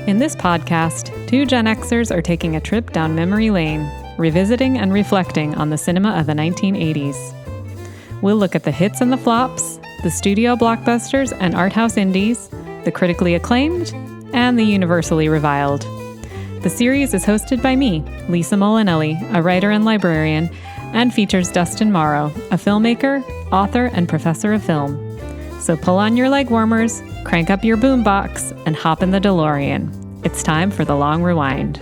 In this podcast, two Gen Xers are taking a trip down memory lane, revisiting and reflecting on the cinema of the 1980s. We'll look at the hits and the flops, the studio blockbusters and art house indies, the critically acclaimed, and the universally reviled. The series is hosted by me, Lisa Molinelli, a writer and librarian, and features Dustin Morrow, a filmmaker, author, and professor of film. So pull on your legwarmers, crank up your boombox, and hop in the DeLorean. It's time for the long rewind.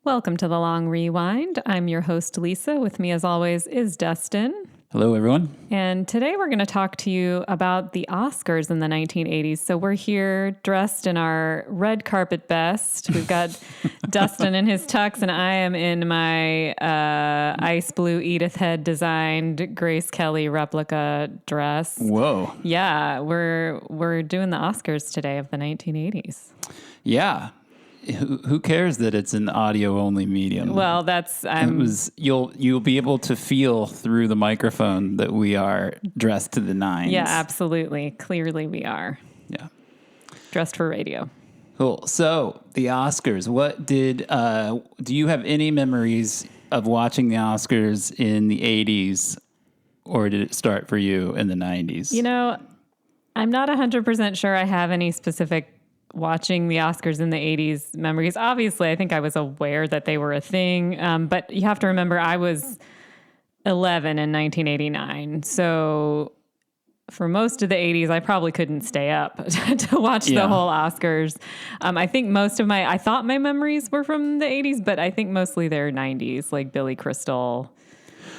Welcome to the long rewind. I'm your host, Lisa. With me, as always, is Dustin. Hello, everyone. And today we're going to talk to you about the Oscars in the 1980s. So we're here dressed in our red carpet best. We've got Dustin in his tux, and I am in my ice blue Edith Head designed Grace Kelly replica dress. Whoa. Yeah, we're doing the Oscars today of the 1980s. Yeah. Who cares that it's an audio only medium? Well, you'll be able to feel through the microphone that we are dressed to the nines. Yeah, absolutely. Clearly we are. Yeah. Dressed for radio. Cool. So the Oscars, do you have any memories of watching the Oscars in the 80s, or did it start for you in the 90s? You know, I'm not 100% sure I have any specific watching the Oscars in the 80s memories. Obviously, I think I was aware that they were a thing, but you have to remember I was 11 in 1989. So for most of the 80s, I probably couldn't stay up to watch the whole Oscars. I think I thought my memories were from the 80s, but I think mostly they're 90s, like Billy Crystal.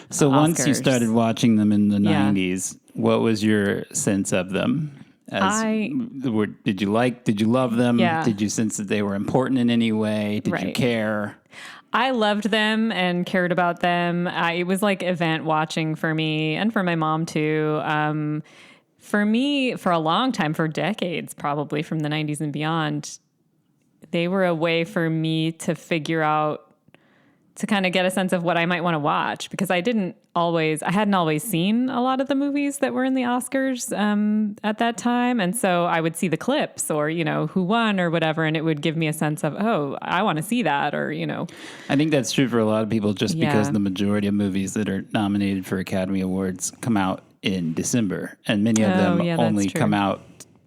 So Oscars. Once you started watching them in the 90s, what was your sense of them? Did you love them? Yeah. Did you sense that they were important in any way? Did you care? I loved them and cared about them. It was like event watching for me and for my mom too. For me, for a long time, for decades, probably from the 90s and beyond, they were a way for me to figure out, to kind of get a sense of what I might want to watch, because I hadn't always seen a lot of the movies that were in the Oscars at that time. And so I would see the clips or, who won or whatever, and it would give me a sense of, oh, I want to see that, or, I think that's true for a lot of people, just because the majority of movies that are nominated for Academy Awards come out in December, and many of them only come out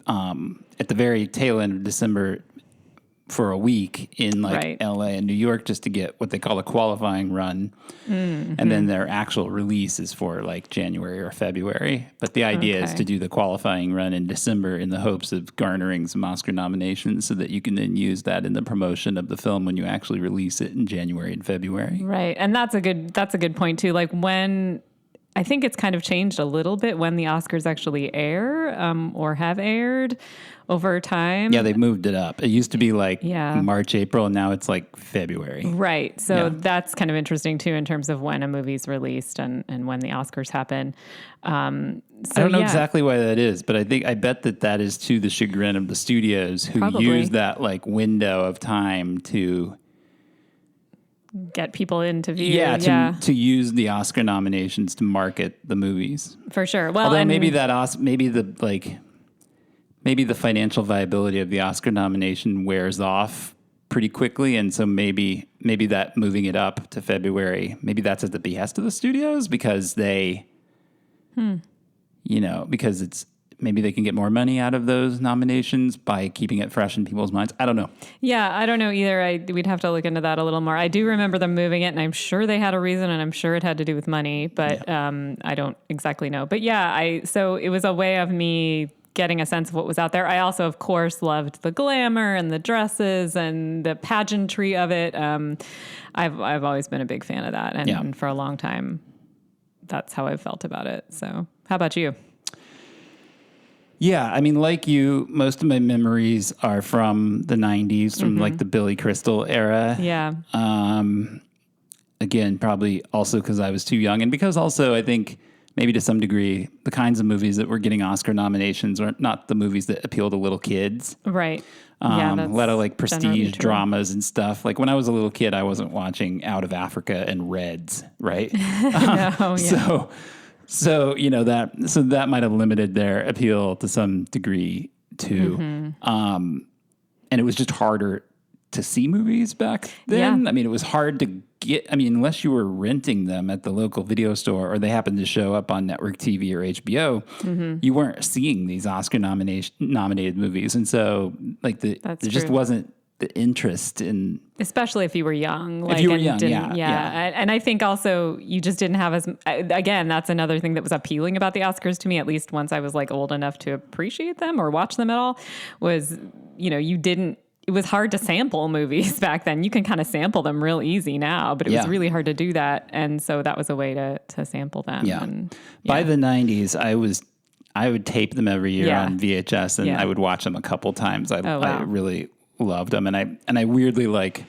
at the very tail end of December for a week in LA and New York, just to get what they call a qualifying run. Mm-hmm. And then their actual release is for January or February. But the idea is to do the qualifying run in December in the hopes of garnering some Oscar nominations so that you can then use that in the promotion of the film when you actually release it in January and February. Right. And that's a good point too. When I think it's kind of changed a little bit when the Oscars actually air or have aired over time. Yeah, they've moved it up. It used to be March, April, and now it's February. Right. So that's kind of interesting too in terms of when a movie's released and when the Oscars happen. I don't know exactly why that is, but I bet that is to the chagrin of the studios who use that window of time to get people into view. To use the Oscar nominations to market the movies. For sure. Well, although maybe the financial viability of the Oscar nomination wears off pretty quickly, and so maybe that moving it up to February, maybe that's at the behest of the studios because because it's maybe they can get more money out of those nominations by keeping it fresh in people's minds. I don't know. Yeah, I don't know either. We'd have to look into that a little more. I do remember them moving it, and I'm sure they had a reason, and I'm sure it had to do with money, but I don't exactly know. But so it was a way of me getting a sense of what was out there. I also, of course, loved the glamour and the dresses and the pageantry of it. I've always been a big fan of that, and for a long time, that's how I've felt about it. So, how about you? Yeah, I mean, like you, most of my memories are from the 90s, from the Billy Crystal era. Yeah. Again, probably also because I was too young, and because also I think maybe to some degree the kinds of movies that were getting Oscar nominations are not the movies that appeal to little kids. Right. A lot of prestige dramas and stuff. When I was a little kid, I wasn't watching Out of Africa and Reds, right? So that might have limited their appeal to some degree too. And it was just harder to see movies back then. I mean, it was hard to get, unless you were renting them at the local video store or they happened to show up on network TV or HBO, you weren't seeing these Oscar nominated movies. And so like there just wasn't the interest in, especially if you were young. Like, if you were young, And I think also you just didn't have again, that's another thing that was appealing about the Oscars to me, at least once I was like old enough to appreciate them or watch them at all, was, it was hard to sample movies back then. You can kind of sample them real easy now, but it was really hard to do that. And so that was a way to sample them. Yeah. And, by the 90s, I would tape them every year on VHS and I would watch them a couple times. I really loved them. And I weirdly like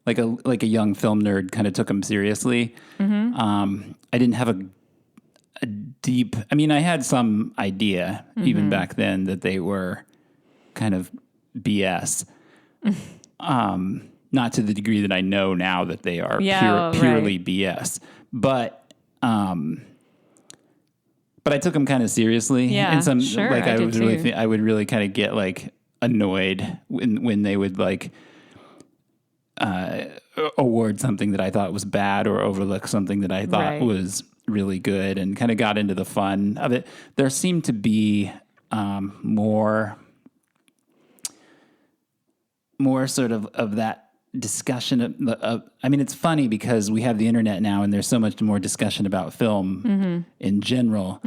a young film nerd kind of took them seriously. I didn't have a deep, I had some idea even back then that they were kind of BS. Not to the degree that I know now that they are purely BS, but I took them kind of seriously. Yeah, and some sure, like I was really, I would really kind of get like annoyed when they would like award something that I thought was bad or overlook something that I thought was really good, and kind of got into the fun of it. There seemed to be more sort of that discussion of it's funny because we have the internet now and there's so much more discussion about film in general,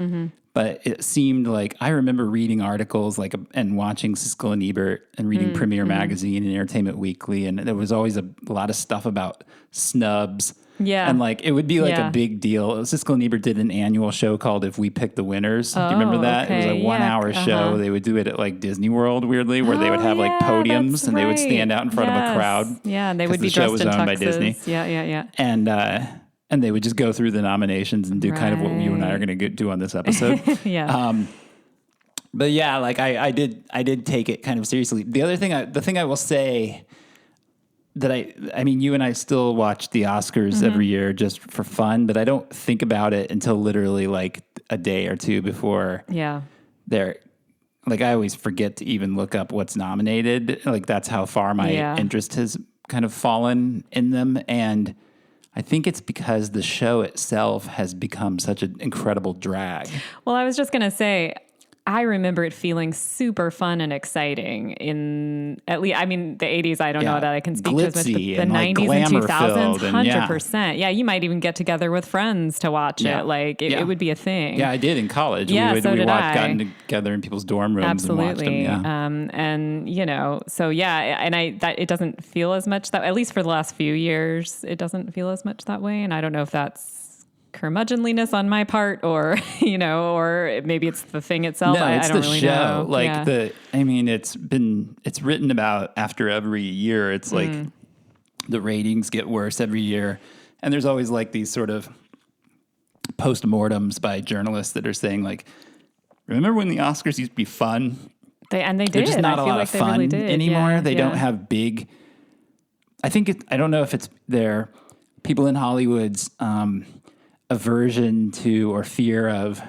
but it seemed like I remember reading articles and watching Siskel and Ebert and reading Premiere Magazine and Entertainment Weekly, and there was always a lot of stuff about snubs. Yeah. And it would be a big deal. Siskel and Ebert did an annual show called If We Pick the Winners. Do you remember that? Okay. It was a 1 hour show. They would do it at Disney World, weirdly, where they would have podiums and they would stand out in front of a crowd. Yeah, and they would be dressed in tuxes. The show was owned by Disney. Yeah. And they would just go through the nominations and do kind of what you and I are going to do on this episode. But yeah, I did take it kind of seriously. The thing I will say that you and I still watch the Oscars every year just for fun, but I don't think about it until literally a day or two before they're I always forget to even look up what's nominated. That's how far my interest has kind of fallen in them. And I think it's because the show itself has become such an incredible drag. Well, I was just going to say, I remember it feeling super fun and exciting in at least, the 80s. I don't know that I can speak to as much, but the 90s and 2000s, 100%. Yeah, you might even get together with friends to watch it. It would be a thing. Yeah, I did in college. Yeah, we gotten together in people's dorm rooms and watched them. Yeah. It doesn't feel as much that, at least for the last few years, it doesn't feel as much that way. And I don't know if that's curmudgeonliness on my part, or or maybe it's the thing itself. No, I don't really know. It's written about after every year. It's the ratings get worse every year, and there's always these sort of postmortems by journalists that are saying remember when the Oscars used to be fun? They did. They're just not a lot of fun anymore. Yeah, they don't have big. I don't know if it's their people in Hollywood's aversion to or fear of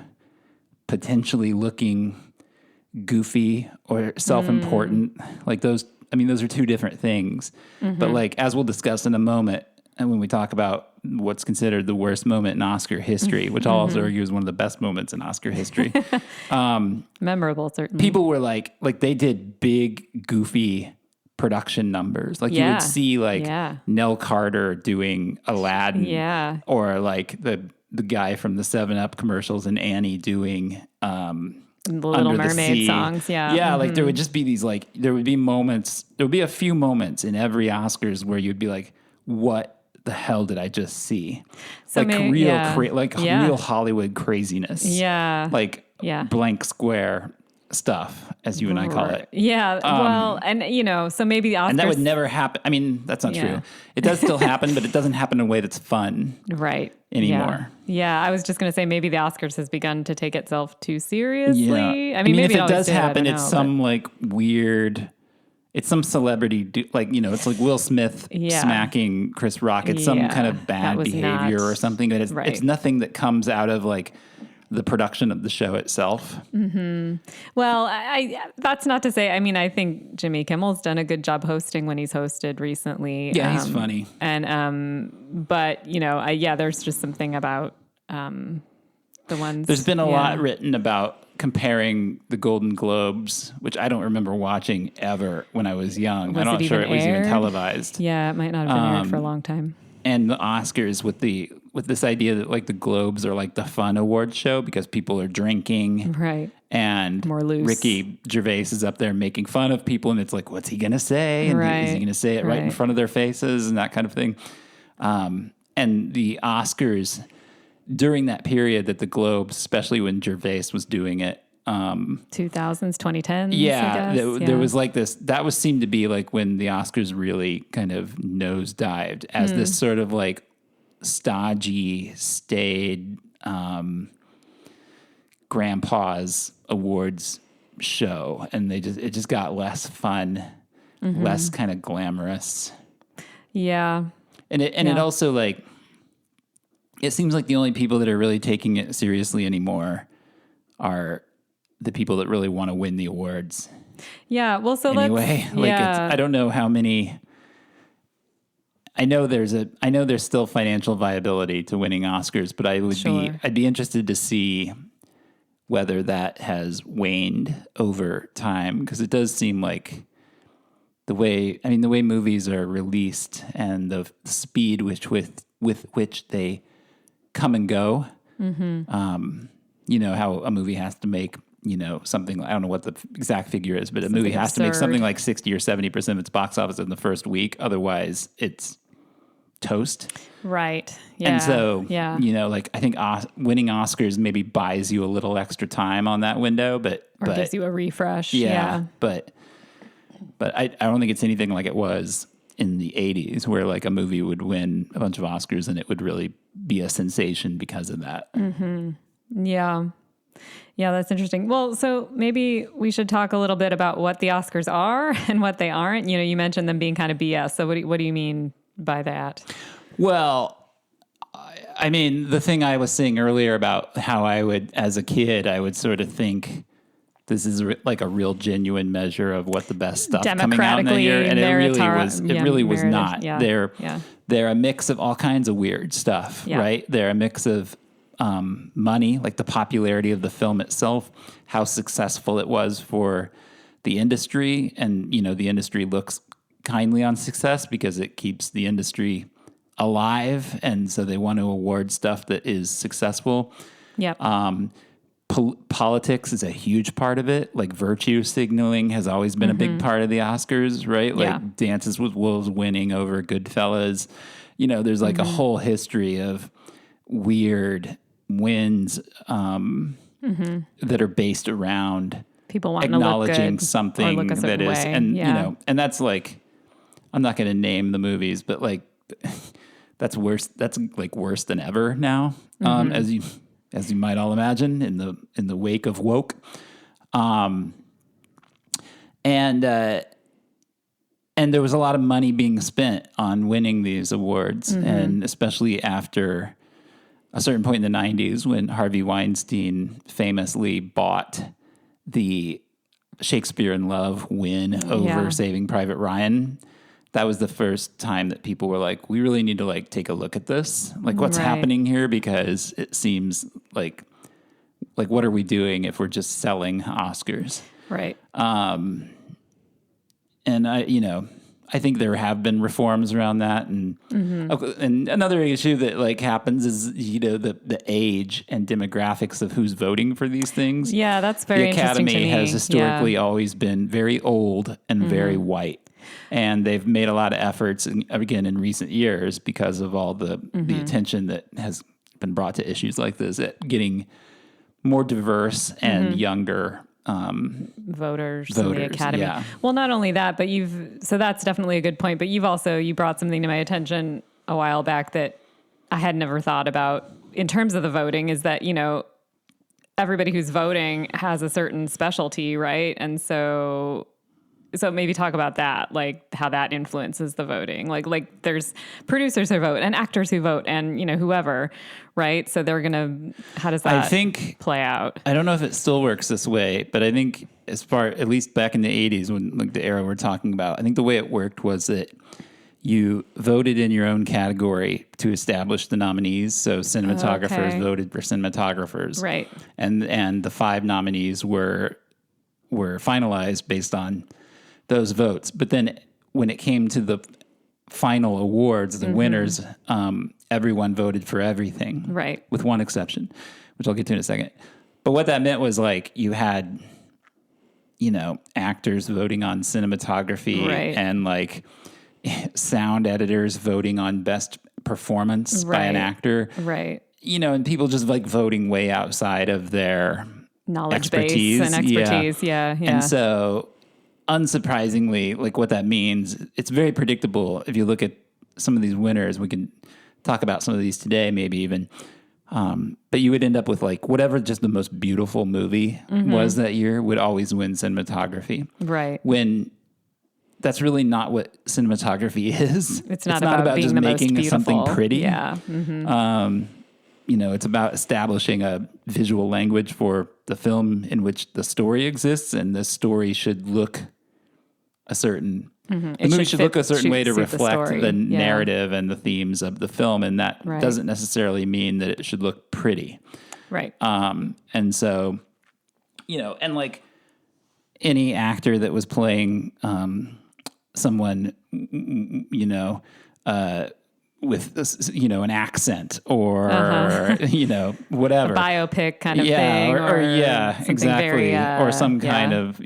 potentially looking goofy or self-important. Those are two different things. But as we'll discuss in a moment, and when we talk about what's considered the worst moment in Oscar history, which I'll also argue is one of the best moments in Oscar history. Memorable, certainly. People were they did big, goofy production numbers. You would see Nell Carter doing Aladdin, or the guy from the 7-Up commercials and Annie doing the Little Mermaid songs. There would just be these there would be a few moments in every Oscars where you'd be what the hell did I just see? So real Hollywood craziness. Blank square stuff, as you and I call it. Yeah. So maybe the Oscars... And that would never happen. That's not true. It does still happen, but it doesn't happen in a way that's fun. Right. Anymore. Yeah. I was just going to say maybe the Oscars has begun to take itself too seriously. Yeah. Maybe if it does happen, it's some weird... It's some celebrity, it's Will Smith smacking Chris Rock. It's some kind of bad behavior or something. It's nothing that comes out of the production of the show itself. Mm-hmm. Well, that's not to say, I mean, I think Jimmy Kimmel's done a good job hosting when he's hosted recently. Yeah, he's funny. And, but, there's just something about the ones. There's been a lot written about comparing the Golden Globes, which I don't remember watching ever when I was young. I'm not sure it was even televised. Yeah, it might not have been aired for a long time. And the Oscars with this idea that like the Globes are like the fun award show because people are drinking. Right. And more loose. Ricky Gervais is up there making fun of people, and it's like, what's he going to say? And is he going to say it right in front of their faces and that kind of thing? And the Oscars, during that period that the Globes, especially when Gervais was doing it, 2000s, 2010s. Yeah, there was like this. That seemed to be like when the Oscars really kind of nosedived as this sort of like stodgy, staid grandpa's awards show, and it just got less fun, less kind of glamorous. Yeah, and it also like it seems like the only people that are really taking it seriously anymore are the people that really want to win the awards. Yeah. Well, so anyway, I don't know how many. I know there's still financial viability to winning Oscars, but I'd be interested to see whether that has waned over time, because it does seem like the way movies are released and the speed with which they come and go. How a movie has to make, something, I don't know what the exact figure is, but a movie has to make something like 60 or 70% of its box office in the first week. Otherwise it's toast. Right. Yeah. And so, I think winning Oscars maybe buys you a little extra time on that window, but gives you a refresh. Yeah. But I don't think it's anything like it was in the 80s, where like a movie would win a bunch of Oscars and it would really be a sensation because of that. Mm-hmm. Yeah. Yeah, that's interesting. Well, so maybe we should talk a little bit about what the Oscars are and what they aren't. You mentioned them being kind of BS. So what do you mean by that? Well, I mean, the thing I was saying earlier about how as a kid, I would sort of think this is like a real genuine measure of what the best stuff coming out in the year. And it really was not. Yeah. They're a mix of all kinds of weird stuff, right? They're a mix of money, like the popularity of the film itself, how successful it was for the industry. And, the industry looks kindly on success because it keeps the industry alive. And so they want to award stuff that is successful. Yep. Politics is a huge part of it. Like virtue signaling has always been a big part of the Oscars, right? Like Dances with Wolves winning over Goodfellas. There's like a whole history of weird wins that are based around people wanting acknowledging to look good something or look a that is, way. and and that's like, I'm not going to name the movies, but like that's worse. That's like worse than ever now, as you might all imagine in the wake of woke, and there was a lot of money being spent on winning these awards, and especially after a certain point in the 90s when Harvey Weinstein famously bought the Shakespeare in Love win over Saving Private Ryan. That was the first time that people were like, we really need to like take a look at this. Like what's happening here? Because it seems like what are we doing if we're just selling Oscars? Right. And I think there have been reforms around that, and another issue that like happens is the age and demographics of who's voting for these things. Yeah, that's very interesting to me. The Academy has historically always been very old and very white, and they've made a lot of efforts, again in recent years, because of all the attention that has been brought to issues like this, at getting more diverse and younger. Voters in the Academy. Yeah. Well, not only that, but so that's definitely a good point, but you brought something to my attention a while back that I had never thought about in terms of the voting, is that, everybody who's voting has a certain specialty, right? And so So maybe talk about that, like how that influences the voting. Like there's producers who vote and actors who vote and, whoever, right? So they're going to, how does that play out? I don't know if it still works this way, but I think at least back in the 80s, when like the era we're talking about, I think the way it worked was that you voted in your own category to establish the nominees. So cinematographers voted for cinematographers. Right. And the 5 nominees were finalized based on those votes. But then when it came to the final awards, the winners, everyone voted for everything. Right. With one exception, which I'll get to in a second. But what that meant was like you had, actors voting on cinematography and like sound editors voting on best performance by an actor. Right. And people just like voting way outside of their knowledge expertise. Base and expertise. Yeah. And so unsurprisingly, like what that means, it's very predictable. If you look at some of these winners, we can talk about some of these today, maybe even. But you would end up with like whatever just the most beautiful movie was that year would always win cinematography. Right. When that's really not what cinematography is. It's not about being just the making most beautiful. something pretty. Yeah. It's about establishing a visual language for the film in which the story exists, and the story should look a certain... The movie should look a certain way to reflect the narrative and the themes of the film, and that doesn't necessarily mean that it should look pretty. Right. And so, and like any actor that was playing someone, with an accent or whatever, a biopic kind of thing, or exactly, very, or some kind of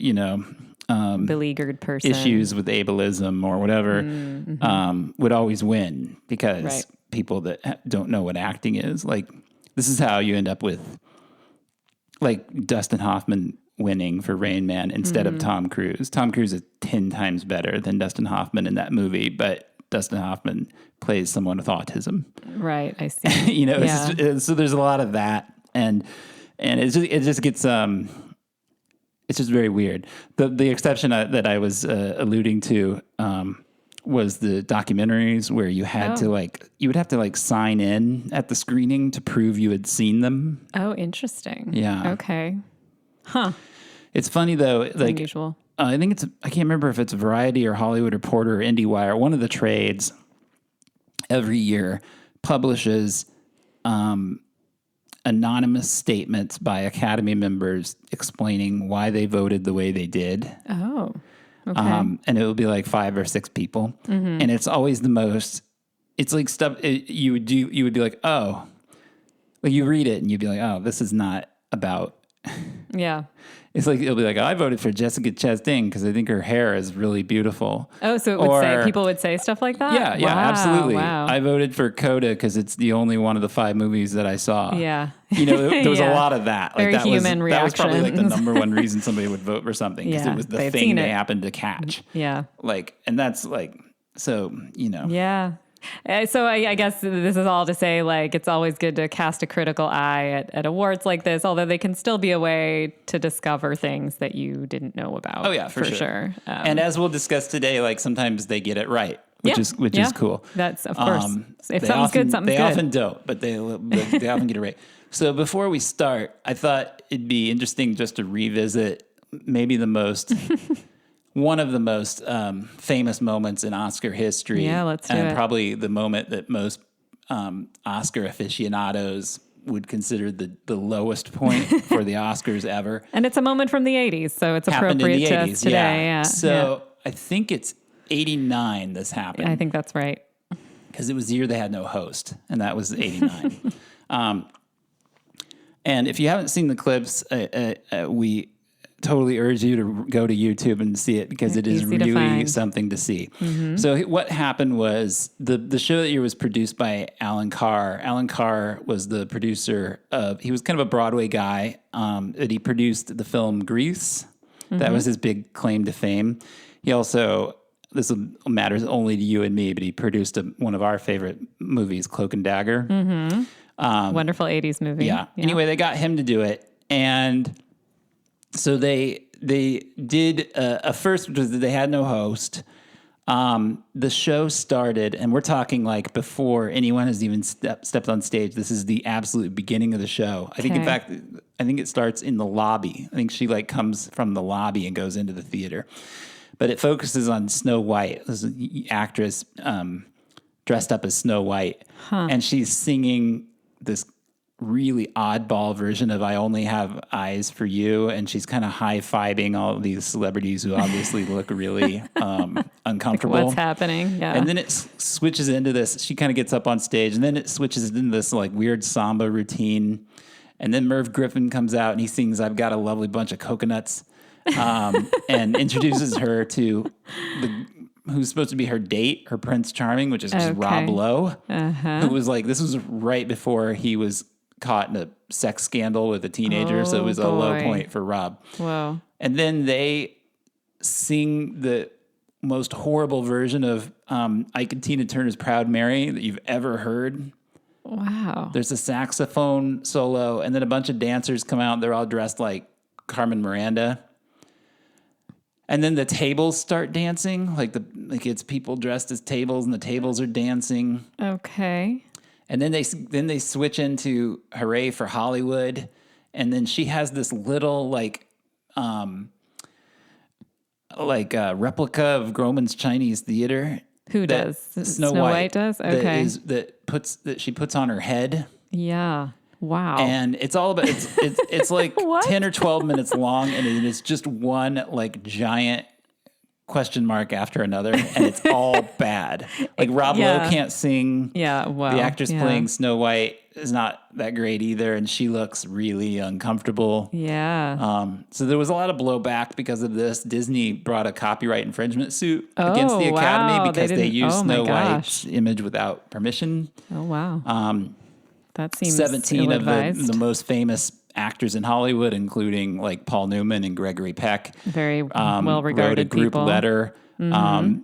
beleaguered person, issues with ableism or whatever, would always win because people that don't know what acting is, like this is how you end up with like Dustin Hoffman winning for Rain Man instead of Tom Cruise. Tom Cruise is 10 times better than Dustin Hoffman in that movie, but Dustin Hoffman plays someone with autism. Right, I see. So there's a lot of that, and it just gets it's just very weird. The exception that I was alluding to was the documentaries where you had to you would have to sign in at the screening to prove you had seen them. Oh, interesting. Yeah. Okay. Huh. It's funny though. It's unusual. I think I can't remember if it's Variety or Hollywood Reporter or IndieWire. One of the trades every year publishes anonymous statements by Academy members explaining why they voted the way they did. Oh, okay. And it will be like 5 or 6 people. And it's always the most, it's like stuff you would be like, oh, like you read it and you'd be like, oh, this is not about. Yeah. It's like, it'll be like, I voted for Jessica Chastain because I think her hair is really beautiful. Oh, so people would say stuff like that? Yeah, wow, absolutely. Wow. I voted for Coda because it's the only one of the 5 movies that I saw. Yeah. There was a lot of that. Very human reaction. That was probably like the number one reason somebody would vote for something because it was the thing they happened to catch. Yeah. And that's so. Yeah. So I guess this is all to say, it's always good to cast a critical eye at awards like this, although they can still be a way to discover things that you didn't know about. Oh yeah, for sure. And as we'll discuss today, sometimes they get it right, which is cool. That's of course. If something's good, something's good. They good. often don't, but they often get it right. So before we start, I thought it'd be interesting just to revisit maybe one of the most famous moments in Oscar history. Yeah, let's do it. And probably the moment that most Oscar aficionados would consider the lowest point for the Oscars ever. And it's a moment from the 80s, so it's happened appropriate in the to 80s, us today. Yeah. So I think it's 89 this happened. I think that's right. Because it was the year they had no host, and that was 89. And if you haven't seen the clips, we totally urge you to go to YouTube and see it because it is really something to see. Mm-hmm. So what happened was the show that year was produced by Alan Carr. Alan Carr was the producer he was kind of a Broadway guy, that he produced the film Grease. Mm-hmm. That was his big claim to fame. He also, this matters only to you and me, but he produced one of our favorite movies, Cloak and Dagger. Mm-hmm. Wonderful 80s movie. Yeah. Anyway, they got him to do it. And so they they did a first, which was that they had no host. The show started, and we're talking like before anyone has even stepped on stage. This is the absolute beginning of the show. I think, in fact, it starts in the lobby. I think she like comes from the lobby and goes into the theater. But it focuses on Snow White, this actress dressed up as Snow White, and she's singing this really oddball version of I Only Have Eyes for You, and she's kind of high-fiving all of these celebrities who obviously look really uncomfortable. Like, what's happening? Yeah. And then it switches into this, she kind of gets up on stage, and then it switches into this like weird samba routine, and then Merv Griffin comes out and he sings I've Got a Lovely Bunch of Coconuts, and introduces her to who's supposed to be her date, her Prince Charming, which is just Rob Lowe, who was like, this was right before he was caught in a sex scandal with a teenager, so it was a low point for Rob. Wow. And then they sing the most horrible version of Ike and Tina Turner's Proud Mary that you've ever heard. Wow. There's a saxophone solo, and then a bunch of dancers come out. They're all dressed like Carmen Miranda. And then the tables start dancing, like it's people dressed as tables, and the tables are dancing. Okay. And then they switch into Hooray for Hollywood, and then she has this little replica of Grauman's Chinese Theater. Who does? Snow White does? Okay. That she puts on her head. Yeah. Wow. And it's all about it's like 10 or 12 minutes long, and it's just one like giant question mark after another, and it's all bad. Like Rob Lowe can't sing. Yeah, wow. The actress playing Snow White is not that great either, and she looks really uncomfortable. Yeah. So there was a lot of blowback because of this. Disney brought a copyright infringement suit against the Academy because they used Snow White's image without permission. Oh, wow. That seems 17 of the most famous actors in Hollywood, including like Paul Newman and Gregory Peck, very well-regarded wrote a group people. letter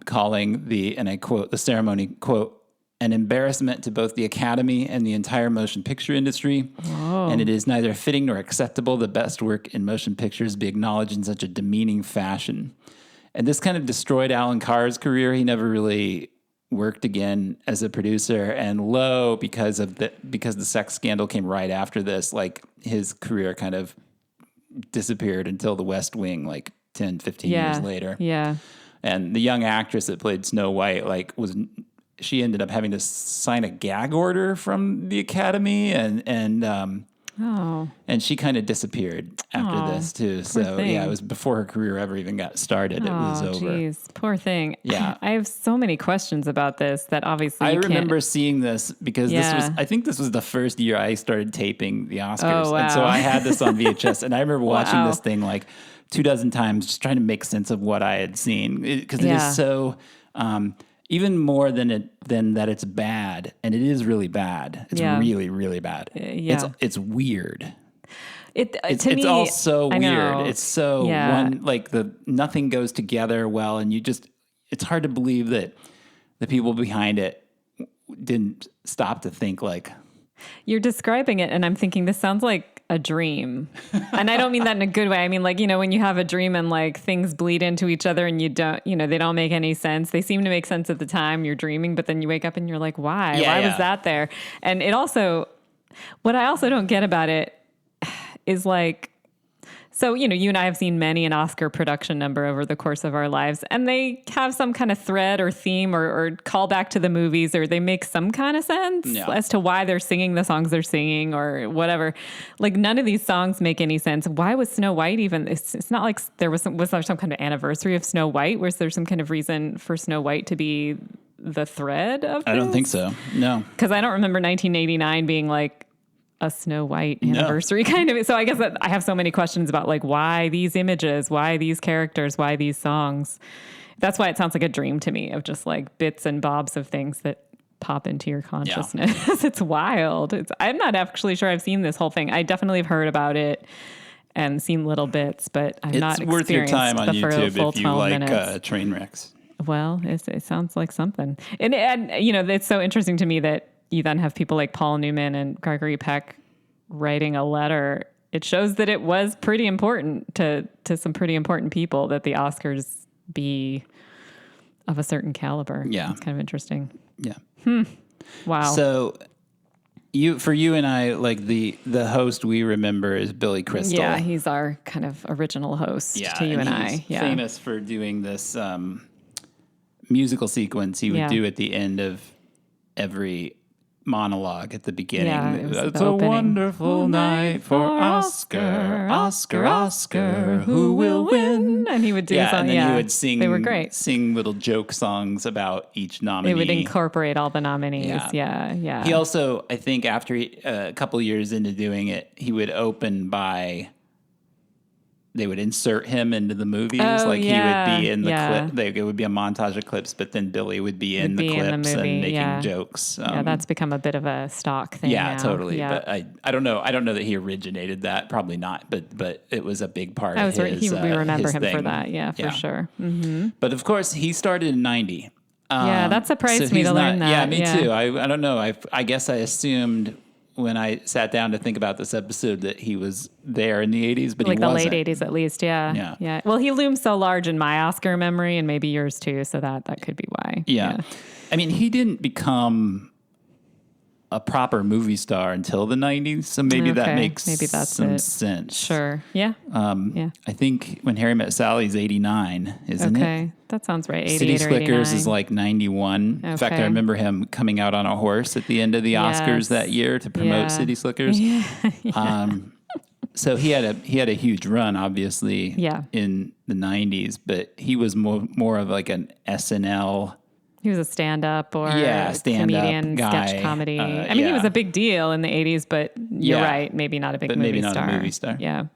calling and I quote, the ceremony, quote, an embarrassment to both the Academy and the entire motion picture industry. Whoa. And it is neither fitting nor acceptable the best work in motion pictures be acknowledged in such a demeaning fashion. And this kind of destroyed Alan Carr's career. He never really worked again as a producer, and Lowe, because the sex scandal came right after this, like his career kind of disappeared until The West Wing, like 10, 15 years later. Yeah. And the young actress that played Snow White, she ended up having to sign a gag order from the Academy, and she kind of disappeared after this too. So it was before her career ever even got started. It was over. Jeez, poor thing. Yeah, I have so many questions about this that obviously I remember seeing this because I think this was the first year I started taping the Oscars, and so I had this on VHS, and I remember watching this thing like 24 times, just trying to make sense of what I had seen because it is so. Even more than that it's bad, and it is really bad. It's really, really bad. It's weird. It's all so weird. It's so nothing goes together well, and it's hard to believe that the people behind it didn't stop to think like. You're describing it, and I'm thinking this sounds like a dream. And I don't mean that in a good way. I mean, like, when you have a dream and like things bleed into each other and they don't make any sense. They seem to make sense at the time you're dreaming, but then you wake up and you're like, why? Why was that there? And it also, what I also don't get about it is like, so, you and I have seen many an Oscar production number over the course of our lives, and they have some kind of thread or theme or call back to the movies, or they make some kind of sense as to why they're singing the songs they're singing or whatever. Like, none of these songs make any sense. Why was Snow White even? It's not like there was there some kind of anniversary of Snow White? Was there some kind of reason for Snow White to be the thread of this? I don't think so. No. Because I don't remember 1989 being like a Snow White anniversary kind of. So I guess that I have so many questions about like why these images, why these characters, why these songs. That's why it sounds like a dream to me of just like bits and bobs of things that pop into your consciousness. Yeah. It's wild. I'm not actually sure I've seen this whole thing. I definitely have heard about it and seen little bits, but I've not experienced worth your time on YouTube if you like train wrecks. Well, it sounds like something. And it's so interesting to me that you then have people like Paul Newman and Gregory Peck writing a letter it shows that it was pretty important to some pretty important people that the Oscars be of a certain caliber. Yeah. It's kind of interesting. Yeah. Wow. So for you and I, like the host we remember is Billy Crystal. Yeah, he's our kind of original host to you and I. Yeah. Famous for doing this musical sequence he would do at the end of every monologue at the beginning. Yeah, it's a wonderful night for Oscar, Oscar, Oscar, who will win? And he would do and then he would sing. They were great. Sing little joke songs about each nominee. They would incorporate all the nominees. Yeah. He also, I think, after a couple years into doing it, he would open by. They would insert him into the movies. He would be in the clip. It would be a montage of clips, but then Billy would be in the clips and making jokes. That's become a bit of a stock thing. Yeah, now. totally. Yeah. But I don't know. I don't know that he originated that. Probably not. But it was a big part of his. We remember him thing. for that. Yeah, for sure. Mm-hmm. But of course, he started in '90. That surprised me to learn that. Yeah, me too. I don't know. I guess I assumed when I sat down to think about this episode that he was there in the 80s, but he wasn't. Like the late 80s at least, yeah. Well, he looms so large in my Oscar memory and maybe yours too, so that could be why. Yeah. I mean, he didn't become a proper movie star until the 90s, so maybe that makes some sense. Sure, yeah. I think When Harry Met Sally is 89, isn't it? Okay, that sounds right, 88 City or Slickers 89. is like 91. Okay. In fact, I remember him coming out on a horse at the end of the Oscars that year to promote City Slickers. So he had a huge run, obviously, in the 90s, but he was more of like an SNL. He was a stand-up or comedian, sketch comedy. I mean, he was a big deal in the 80s, but you're right, maybe not a big movie star. Maybe not a movie star. Yeah.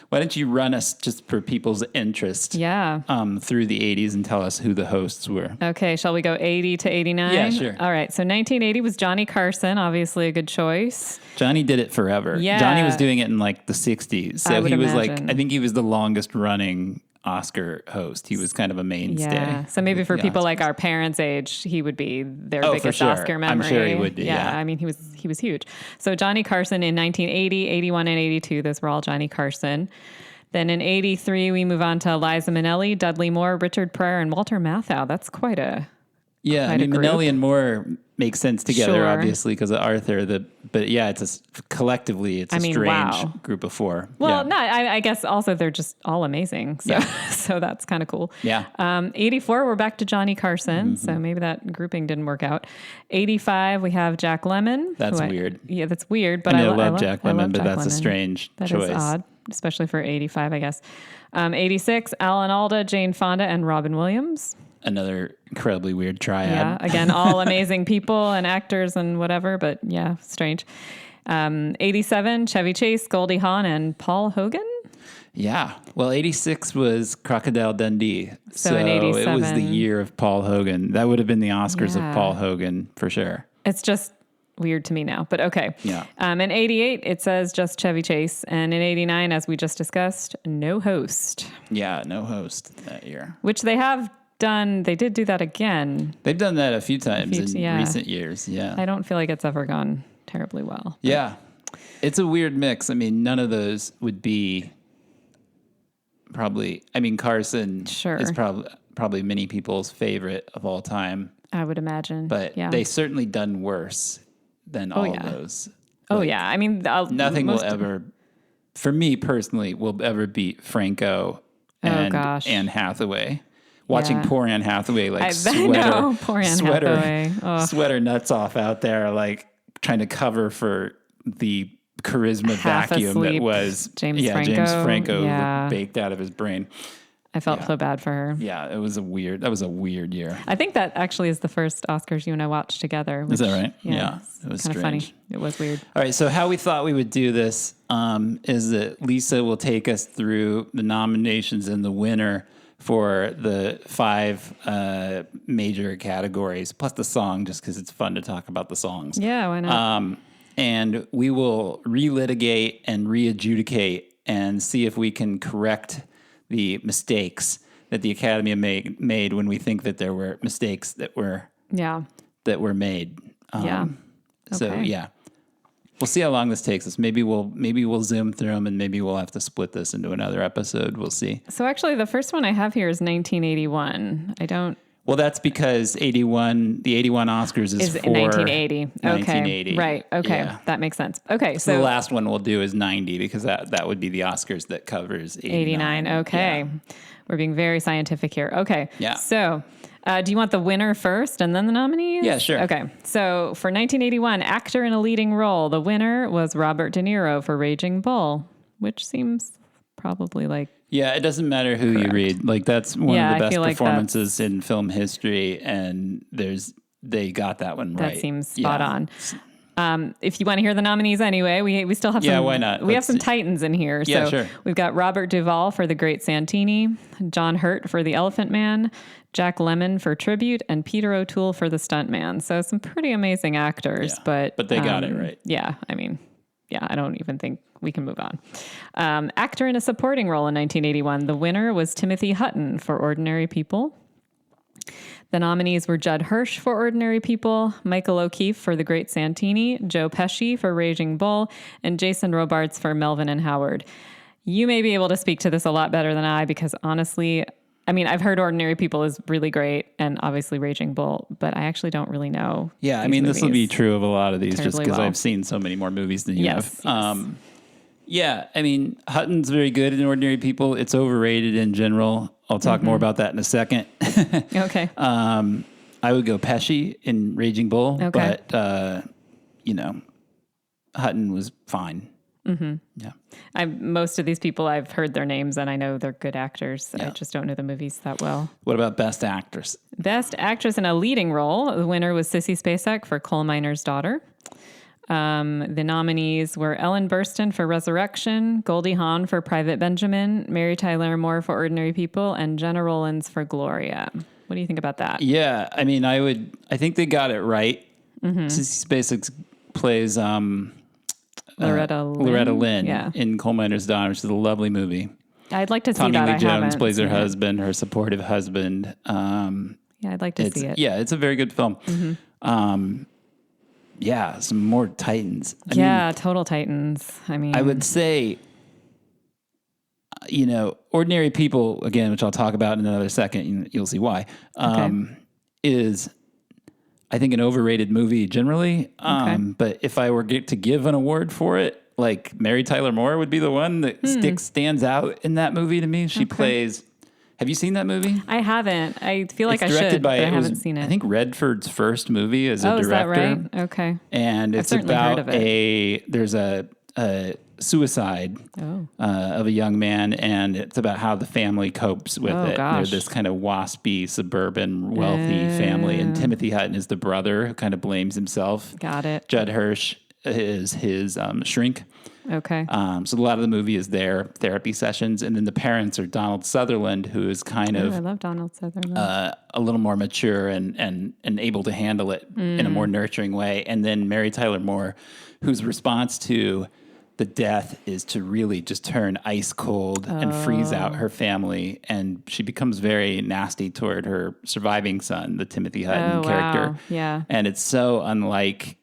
Why don't you run us, just for people's interest, through the 80s and tell us who the hosts were? Okay, shall we go 80 to 89? Yeah, sure. All right, so 1980 was Johnny Carson, obviously a good choice. Johnny did it forever. Yeah. Johnny was doing it in like the 60s. So he was imagine. I think he was the longest running Oscar host. He was kind of a mainstay. Yeah. So maybe for people like our parents' age, he would be their biggest Oscar memory. I'm sure he would be. Yeah. I mean, he was huge. So Johnny Carson in 1980, 81, and 82, those were all Johnny Carson. Then in 83, we move on to Liza Minnelli, Dudley Moore, Richard Pryor, and Walter Matthau. That's quite a Minnelli and Moore make sense together, obviously, because of Arthur. But it's collectively, it's a strange group of four. Well, I guess also they're just all amazing. So, so that's kind of cool. Yeah. 84, we're back to Johnny Carson. So maybe that grouping didn't work out. 85, we have Jack Lemmon. That's weird. That's weird. But I love Jack Lemmon, but that's a strange choice. That is odd, especially for 85, I guess. 86, Alan Alda, Jane Fonda, and Robin Williams. Another incredibly weird triad. Yeah, again, all amazing people and actors and whatever, but strange. 87, Chevy Chase, Goldie Hawn, and Paul Hogan. Yeah. Well, 86 was Crocodile Dundee. So in 87. It was the year of Paul Hogan. That would have been the Oscars of Paul Hogan for sure. It's just weird to me now, but okay. Yeah. In 88, it says just Chevy Chase. And in 89, as we just discussed, no host. Yeah, no host that year. Which they have done. They did do that again. They've done that a few times in recent years. Yeah. I don't feel like it's ever gone terribly well. Yeah. It's a weird mix. I mean, none of those would be Carson is probably many people's favorite of all time. I would imagine. But they certainly done worse than all of those. I mean, nothing will ever, for me personally, will ever beat Franco and Anne Hathaway. Watching poor Anne Hathaway sweater nuts off out there, like trying to cover for the charisma vacuum that was James Franco baked out of his brain. I felt so bad for her. Yeah, that was a weird year. I think that actually is the first Oscars you and I watched together. Is that right? Yeah. It was kind of funny. It was weird. All right, so how we thought we would do this is that Lisa will take us through the nominations and the winner for the 5 major categories, plus the song, just because it's fun to talk about the songs. Yeah, why not? And we will relitigate and re-adjudicate and see if we can correct the mistakes that the Academy made when we think that there were mistakes that were made. Okay. So, yeah. We'll see how long this takes us. Maybe we'll zoom through them, and maybe we'll have to split this into another episode. We'll see. So actually, the first one I have here is 1981. I don't. Well, that's because the 81 Oscars is for 1980. 1980. Okay. Right. Okay. Yeah. That makes sense. Okay. So the last one we'll do is 90 because that would be the Oscars that covers 89. Okay. Yeah. We're being very scientific here. Okay. Yeah. So do you want the winner first and then the nominees? Yeah, sure. Okay. So for 1981, actor in a leading role, the winner was Robert De Niro for Raging Bull, which seems probably like... Yeah, it doesn't matter who you read. Like, that's one of the best performances in film history, and they got that one right. That seems spot on. If you want to hear the nominees anyway, we still have some... Yeah, why not? We have some titans in here. Yeah, so sure. We've got Robert Duvall for The Great Santini, John Hurt for The Elephant Man, Jack Lemmon for Tribute, and Peter O'Toole for The Stuntman. So some pretty amazing actors, but they got it right. Yeah, I mean... Yeah, I don't even think we can move on. Actor in a supporting role in 1981. The winner was Timothy Hutton for Ordinary People. The nominees were Judd Hirsch for Ordinary People, Michael O'Keefe for The Great Santini, Joe Pesci for Raging Bull, and Jason Robards for Melvin and Howard. You may be able to speak to this a lot better than I because honestly... I mean, I've heard Ordinary People is really great and obviously Raging Bull, but I actually don't really know. Yeah, I mean, this will be true of a lot of these just because I've seen so many more movies than you have. Yes. Yeah, I mean, Hutton's very good in Ordinary People. It's overrated in general. I'll talk more about that in a second. Okay. I would go Pesci in Raging Bull, but, Hutton was fine. Mm-hmm. Yeah. Most of these people, I've heard their names and I know they're good actors. Yeah. I just don't know the movies that well. What about Best Actress? Best Actress in a Leading Role. The winner was Sissy Spacek for Coal Miner's Daughter. The nominees were Ellen Burstyn for Resurrection, Goldie Hawn for Private Benjamin, Mary Tyler Moore for Ordinary People, and Jenna Rollins for Gloria. What do you think about that? Yeah, I mean, I think they got it right. Mm-hmm. Sissy Spacek plays Loretta Lynn in Coal Miner's Daughter, which is a lovely movie. I'd like to see Tommy that. Lee Jones plays her husband, her supportive husband. I'd like to see it. Yeah, it's a very good film. Mm-hmm. Some more Titans. I mean, total Titans. I mean, I would say, Ordinary People, again, which I'll talk about in another second, you'll see why, is... I think an overrated movie generally. But if I were to give an award for it, like Mary Tyler Moore would be the one that stands out in that movie to me. She plays... Have you seen that movie? I haven't. I feel like I should, but I haven't seen it. I think Redford's first movie as a director. Is that right? Okay. And it's about there's a suicide of a young man, and it's about how the family copes with it. Gosh. They're this kind of waspy, suburban, wealthy family, and Timothy Hutton is the brother who kind of blames himself. Got it. Judd Hirsch is his shrink. Okay. So a lot of the movie is their therapy sessions, and then the parents are Donald Sutherland, who is kind of... I love Donald Sutherland. A little more mature and able to handle it in a more nurturing way. And then Mary Tyler Moore, whose response to the death is to really just turn ice cold and freeze out her family. And she becomes very nasty toward her surviving son, the Timothy Hutton character. Wow. Yeah. And it's so unlike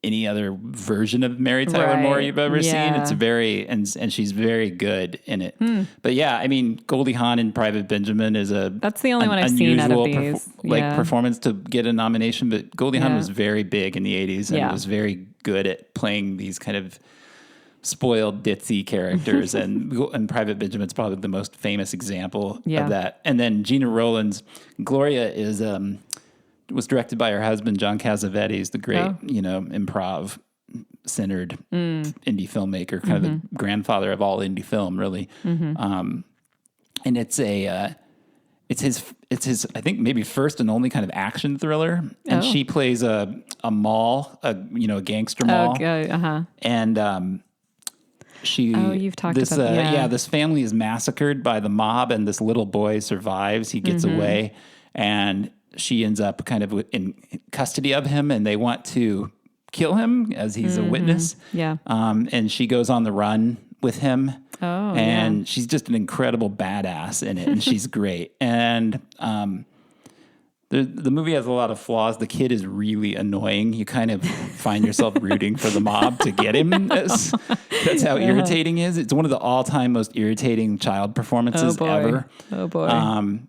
any other version of Mary Tyler Moore you've ever seen. It's very, and she's very good in it. But yeah, I mean, Goldie Hawn in Private Benjamin is that's the only one I've seen out of these. Performance to get a nomination, but Goldie Hawn was very big in the 80s and was very good at playing these kind of spoiled ditzy characters. and Private Benjamin's probably the most famous example of that. And then Gina Rollins, Gloria was directed by her husband, John Cassavetes, the great, improv centered indie filmmaker, kind of the grandfather of all indie film, really. And it's his, I think maybe first and only kind of action thriller. And she plays a gangster mall. And, you've talked about that. This family is massacred by the mob, and this little boy survives. He gets away, and she ends up kind of in custody of him, and they want to kill him as he's a witness. Yeah. And she goes on the run with him. And she's just an incredible badass in it, and she's great. And The movie has a lot of flaws. The kid is really annoying. You kind of find yourself rooting for the mob to get him. That's how irritating he is. It's one of the all-time most irritating child performances ever. Oh, boy.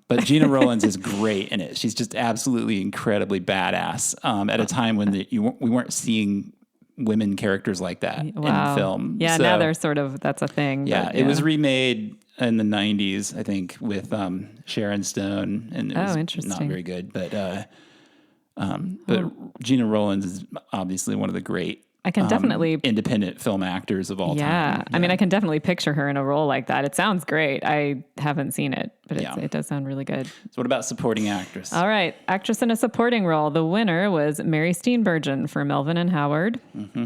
But Gina Rowlands is great in it. She's just absolutely incredibly badass at a time when we weren't seeing women characters like that in film. Yeah, so, now they're that's a thing. Yeah, it was remade in the 90s, I think, with Sharon Stone, and it was interesting. Not very good. But Gina Rowlands is obviously one of the great I can definitely independent film actors of all time. Yeah, I mean, I can definitely picture her in a role like that. It sounds great. I haven't seen it, but it does sound really good. So what about supporting actress? All right, actress in a supporting role. The winner was Mary Steenburgen for Melvin and Howard. Mm-hmm.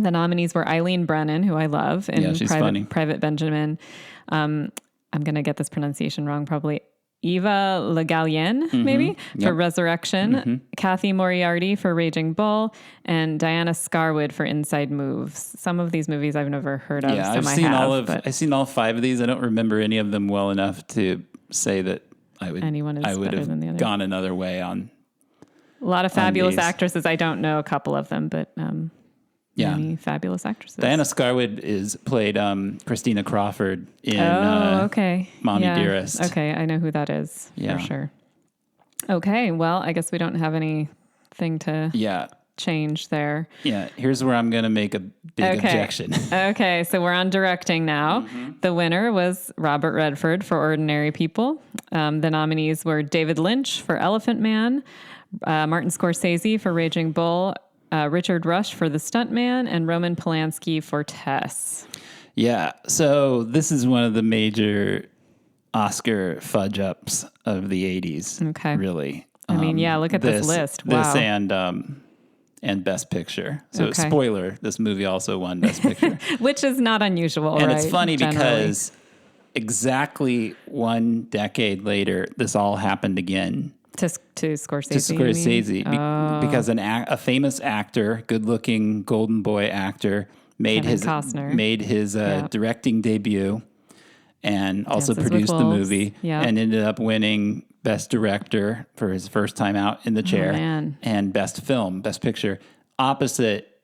The nominees were Eileen Brennan, who I love, in Private Benjamin. I'm going to get this pronunciation wrong, probably. Eva Le Gallienne, maybe, for Resurrection. Kathy Moriarty for Raging Bull. And Diana Scarwood for Inside Moves. Some of these movies I've never heard of. Yeah, I've seen all 5 of these. I don't remember any of them well enough to say that I would have gone another way on. A lot of fabulous actresses. I don't know a couple of them, but many fabulous actresses. Diana Scarwood played Christina Crawford in Mommy Dearest. Okay, I know who that is for sure. Okay, well, I guess we don't have anything to change there. Yeah, here's where I'm going to make a big objection. Okay, so we're on directing now. The winner was Robert Redford for Ordinary People. The nominees were David Lynch for Elephant Man, Martin Scorsese for Raging Bull, Richard Rush for The Stuntman, and Roman Polanski for Tess. Yeah, so this is one of the major Oscar fudge-ups of the 80s. Okay. Really. I mean, look at this list. Wow. This and Best Picture. So spoiler, this movie also won Best Picture. Which is not unusual, and it's funny because exactly 1 decade later, this all happened again. To Scorsese. To Scorsese, because a famous actor, good-looking golden boy actor, made his directing debut, and also produced the movie, and ended up winning Best Director for his first time out in the chair, and Best Film, Best Picture, opposite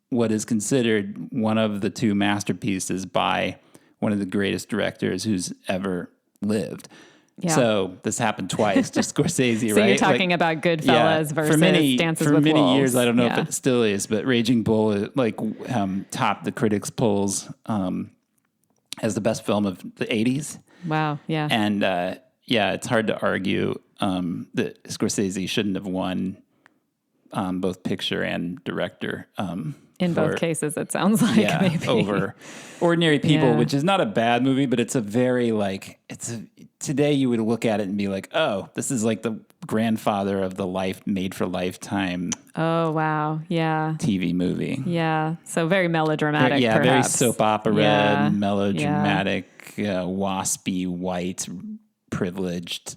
what is considered one of the 2 masterpieces by one of the greatest directors who's ever lived. Yeah. So this happened twice to Scorsese, right? So you're talking about Goodfellas versus Dances with Wolves. For many years, I don't know if it still is, but Raging Bull topped the critics' polls as the best film of the 80s. Wow, yeah. And it's hard to argue that Scorsese shouldn't have won both picture and director. In both cases, it sounds like maybe. Over Ordinary People, which is not a bad movie, but it's a very today you would look at it and be like, oh, this is like the grandfather of the made for Lifetime. Oh, wow. Yeah. TV movie. Yeah. So very melodramatic. Very soap opera, melodramatic, waspy, white, privileged,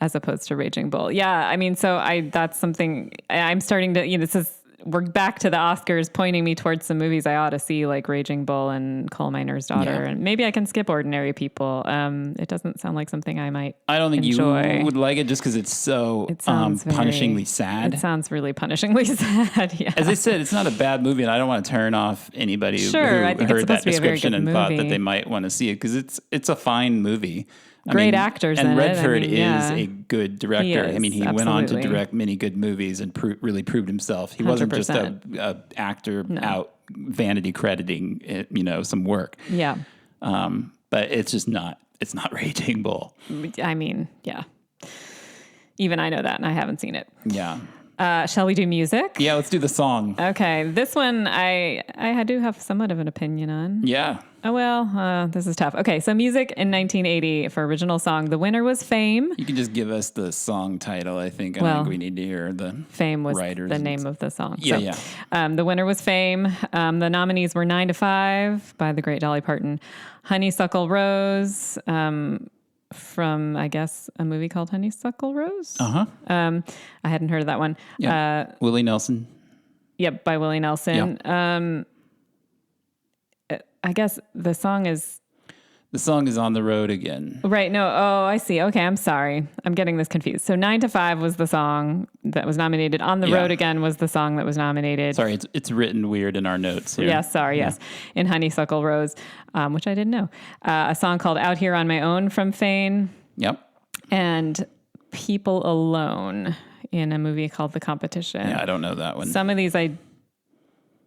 As opposed to Raging Bull. Yeah. I mean, that's something I'm starting to, we're back to the Oscars pointing me towards some movies I ought to see, like Raging Bull and Coal Miner's Daughter. And maybe I can skip Ordinary People. It doesn't sound like something I might enjoy. You would like it just because it's so punishingly sad. It sounds really punishingly sad, yeah. As I said, it's not a bad movie, and I don't want to turn off anybody who heard that description and thought that they might want to see it, because it's a fine movie. Great actors in it. And Redford is a good director. He went on to direct many good movies and really proved himself. He wasn't just a actor out vanity crediting some work. Yeah. But it's just not. It's not Raging Bull. I mean, yeah. Even I know that, and I haven't seen it. Yeah. Shall we do music? Yeah, let's do the song. Okay, this one I do have somewhat of an opinion on. Yeah. Oh, well, this is tough. Okay, so music in 1980 for original song. The winner was Fame. You can just give us the song title, I think. I don't think we need to hear the Fame was writers the name of the song. Yeah, The winner was Fame. The nominees were 9 to 5 by the great Dolly Parton. Honeysuckle Rose from, I guess, a movie called Honeysuckle Rose. Uh-huh. I hadn't heard of that one. Yeah. Willie Nelson. Yep, by Willie Nelson. Yeah. I guess the song is... The song is On the Road Again. Right. No. Oh, I see. Okay. I'm sorry. I'm getting this confused. So 9 to 5 was the song that was nominated. On the Road Again was the song that was nominated. Sorry, it's written weird in our notes here. Yes. Sorry. Yeah. Yes. In Honeysuckle Rose, which I didn't know. A song called Out Here on My Own from Fane. Yep. And People Alone in a movie called The Competition. Yeah, I don't know that one.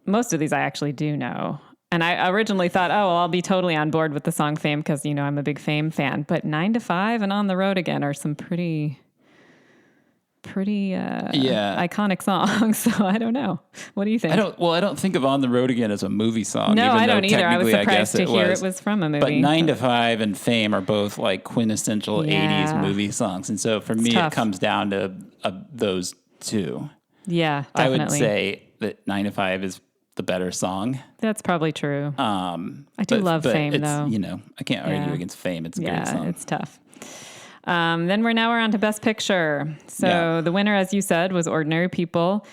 Most of these I actually do know. And I originally thought, I'll be totally on board with the song Fame because, I'm a big Fame fan. But 9 to 5 and On the Road Again are some pretty iconic songs. So I don't know. What do you think? I don't think of On the Road Again as a movie song. No, even I don't either. I was surprised to hear it was from a movie. But 9 to 5 and Fame are both like quintessential 80s movie songs. And so for me, it comes down to those two. Yeah, definitely. I would say that 9 to 5 is the better song. That's probably true. I do love Fame, though. I can't argue against Fame. It's a great song. Yeah, it's tough. Then we're on to Best Picture. So the winner, as you said, was Ordinary People.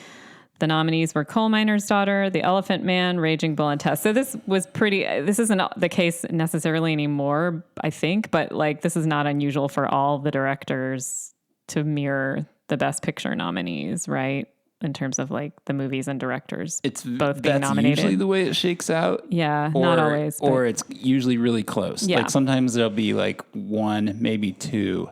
The nominees were Coal Miner's Daughter, The Elephant Man, Raging Bull, and Tess. So this isn't the case necessarily anymore, I think, but this is not unusual for all the directors to mirror the Best Picture nominees, right? In terms of the movies and directors both being nominated. That's usually the way it shakes out. Yeah, not always. Or it's usually really close. Yeah. Sometimes there'll be one, maybe two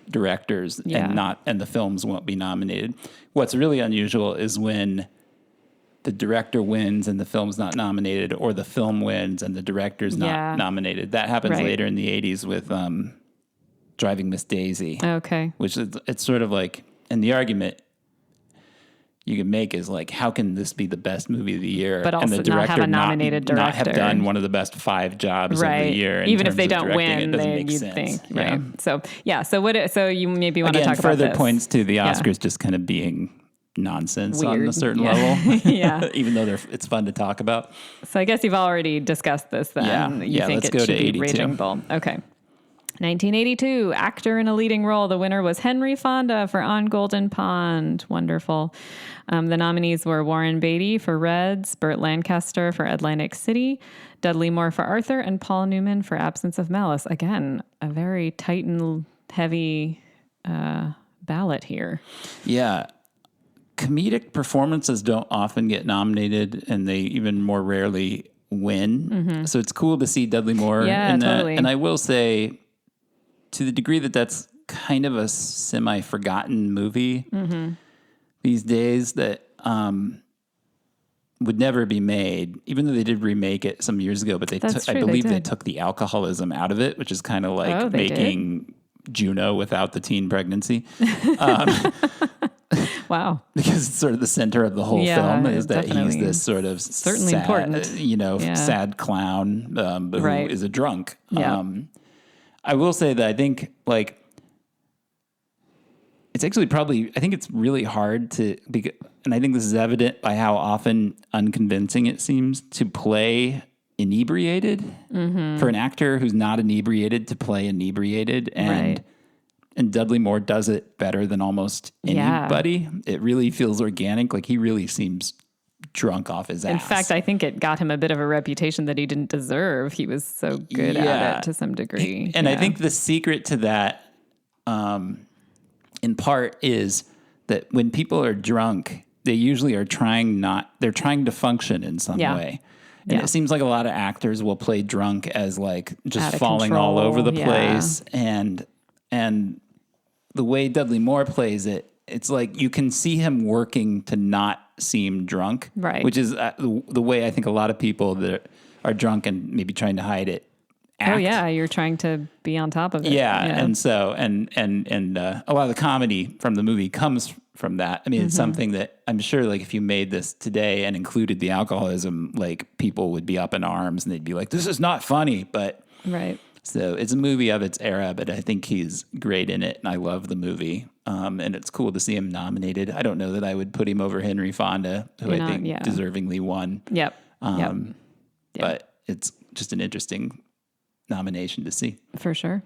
directors and the films won't be nominated. What's really unusual is when the director wins and the film's not nominated, or the film wins and the director's not nominated. That happens later in the 80s with Driving Miss Daisy. Okay. Which it's sort of and the argument you can make is how can this be the best movie of the year, but also and the director not have a nominated director, not have done one of the best 5 jobs of the year? Even if they don't win, you'd think, right? So So you maybe want to talk about further this. Points to the Oscars just kind of being nonsense Weird. on a certain level. Yeah, even though it's fun to talk about. So I guess you've already discussed this. Then you think let's it go should to be 82. Raging Bull. Okay. 1982, actor in a leading role. The winner was Henry Fonda for On Golden Pond. Wonderful. The nominees were Warren Beatty for Reds, Burt Lancaster for Atlantic City, Dudley Moore for Arthur, and Paul Newman for Absence of Malice. Again, a very Titan-heavy ballot here. Yeah. Comedic performances don't often get nominated, and they even more rarely win. Mm-hmm. So it's cool to see Dudley Moore in totally. that. And I will say, to the degree that that's kind of a semi-forgotten movie these days that would never be made, even though they did remake it some years ago, but I believe they took the alcoholism out of it, which is kind of making Juno without the teen pregnancy. Wow. Because it's sort of the center of the whole film is that he's this sort of certainly sad, important, sad clown who is a drunk. Yeah. I will say that I think it's actually I think it's really hard and I think this is evident by how often unconvincing it seems to play inebriated for an actor who's not inebriated to play inebriated. And Dudley Moore does it better than almost anybody. It really feels organic. He really seems drunk off his ass. In fact, I think it got him a bit of a reputation that he didn't deserve. He was so good at it to some degree. And I think the secret to that, in part, is that when people are drunk, they usually are they're trying to function in some way. And it seems like a lot of actors will play drunk as just falling all over the place. And the way Dudley Moore plays it, it's you can see him working to not seem drunk, right? Which is the way I think a lot of people that are drunk and maybe trying to hide it act. Oh yeah, you're trying to be on top of it. Yeah, and so and a lot of the comedy from the movie comes from that. I mean, it's something that I'm sure if you made this today and included the alcoholism, people would be up in arms and they'd be like, "This is not funny," but right. So it's a movie of its era, but I think he's great in it, and I love the movie. And it's cool to see him nominated. I don't know that I would put him over Henry Fonda, who I think deservingly won. Yep. But it's just an interesting nomination to see. For sure.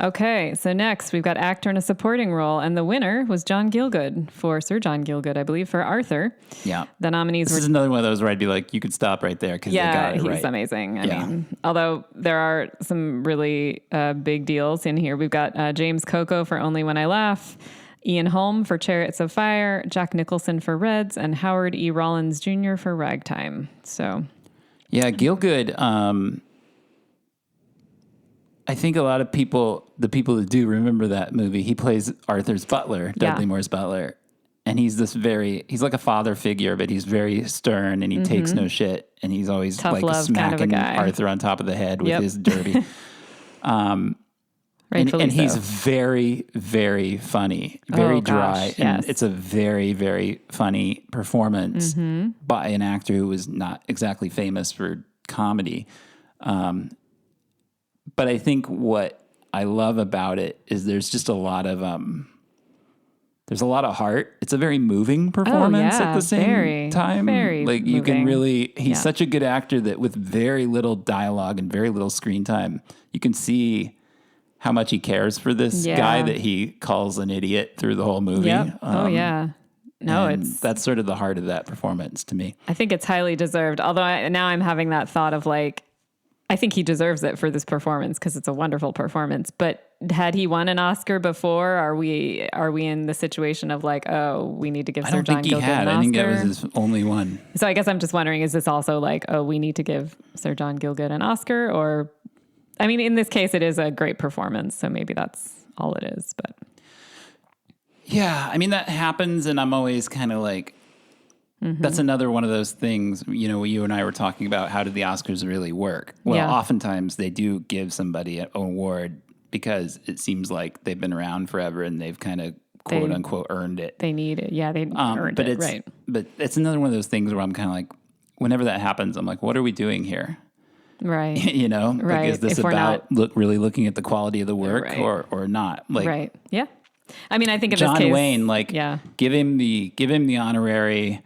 Okay, so next we've got actor in a supporting role, and the winner was Sir John Gielgud, I believe, for Arthur. Yeah. The nominees This is another one of those where I'd be like, you could stop right there because they got it right. He's amazing. I mean, although there are some really big deals in here. We've got James Coco for Only When I Laugh, Ian Holm for Chariots of Fire, Jack Nicholson for Reds, and Howard E. Rollins Jr. for Ragtime. So, yeah, Gielgud. I think a lot of people, the people that do remember that movie, he plays Arthur's butler, Dudley Moore's butler. And he's he's like a father figure, but he's very stern and he takes no shit. And he's always tough like love smacking kind of Arthur on top of the head with his derby. And he's very, very funny, very dry. And it's a very, very funny performance by an actor who was not exactly famous for comedy. But I think what I love about it is there's just a lot of heart. It's a very moving performance at the same time. Very like you can really, he's such a good actor that with very little dialogue and very little screen time, you can see how much he cares for this guy that he calls an idiot through the whole movie. Yep. No, that's sort of the heart of that performance to me. I think it's highly deserved. Although now I'm having that thought of like, I think he deserves it for this performance because it's a wonderful performance. But had he won an Oscar before? Are we in the situation of like, oh, we need to give Sir John Gielgud an Oscar? I think that was his only one. So I guess I'm just wondering, is this also like, oh, we need to give Sir John Gielgud an Oscar? Or, I mean, in this case, it is a great performance, so maybe that's all it is. But yeah, I mean, that happens, and I'm always kind of like, that's another one of those things, you and I were talking about, how do the Oscars really work? Well, oftentimes they do give somebody an award because it seems like they've been around forever and they've kind of quote unquote earned it. They need it. Yeah, they earned it, right. But it's another one of those things where I'm kind of like, whenever that happens, I'm like, what are we doing here? Right. Like, is this about really looking at the quality of the work or not? Like, right. Yeah. I mean, I think in John this case, Wayne, give him the honorary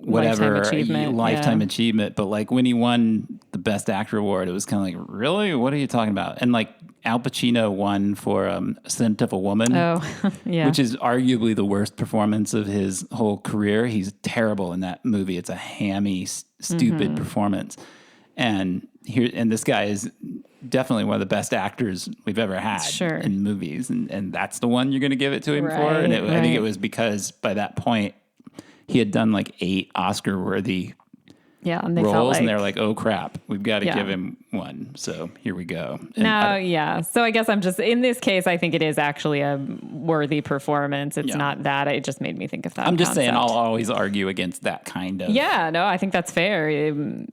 whatever lifetime achievement, but like when he won the Best Actor award, it was kind of like, really, what are you talking about? And like Al Pacino won for Scent of a Woman, which is arguably the worst performance of his whole career. He's terrible in that movie. It's a hammy, stupid performance, and this guy is definitely one of the best actors we've ever had in movies, and that's the one you're going to give it to him for. And I think it was because by that point he had done like 8 Oscar-worthy and they roles, felt and they're like, oh crap, we've got to give him one. So here we go. And so I guess I'm just, in this case, I think it is actually a worthy performance. It's not that. It just made me think of that. I'm just saying, I'll always argue against that kind of. Yeah, no, I think that's fair.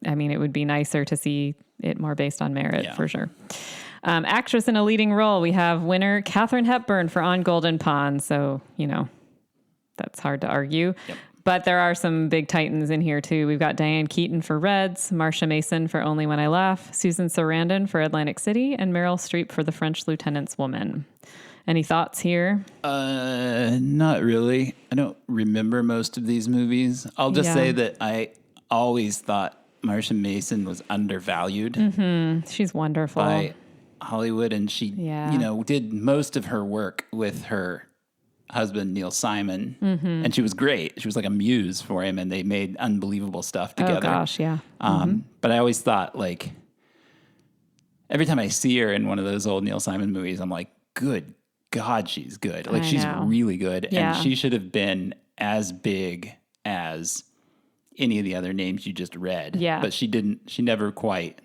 I mean, it would be nicer to see it more based on merit for sure. Actress in a leading role, we have winner Katharine Hepburn for On Golden Pond. So, that's hard to argue. Yep. But there are some big titans in here, too. We've got Diane Keaton for Reds, Marsha Mason for Only When I Laugh, Susan Sarandon for Atlantic City, and Meryl Streep for The French Lieutenant's Woman. Any thoughts here? Not really. I don't remember most of these movies. I'll just say that I always thought Marsha Mason was undervalued. She's wonderful. By Hollywood, and she, did most of her work with her husband Neil Simon, and she was great. She was like a muse for him, and they made unbelievable stuff together. Oh gosh, yeah. But I always thought, like, every time I see her in one of those old Neil Simon movies, I'm like, good God, she's good. Like, she's really good, and she should have been as big as any of the other names you just read. Yeah, but she didn't. She never quite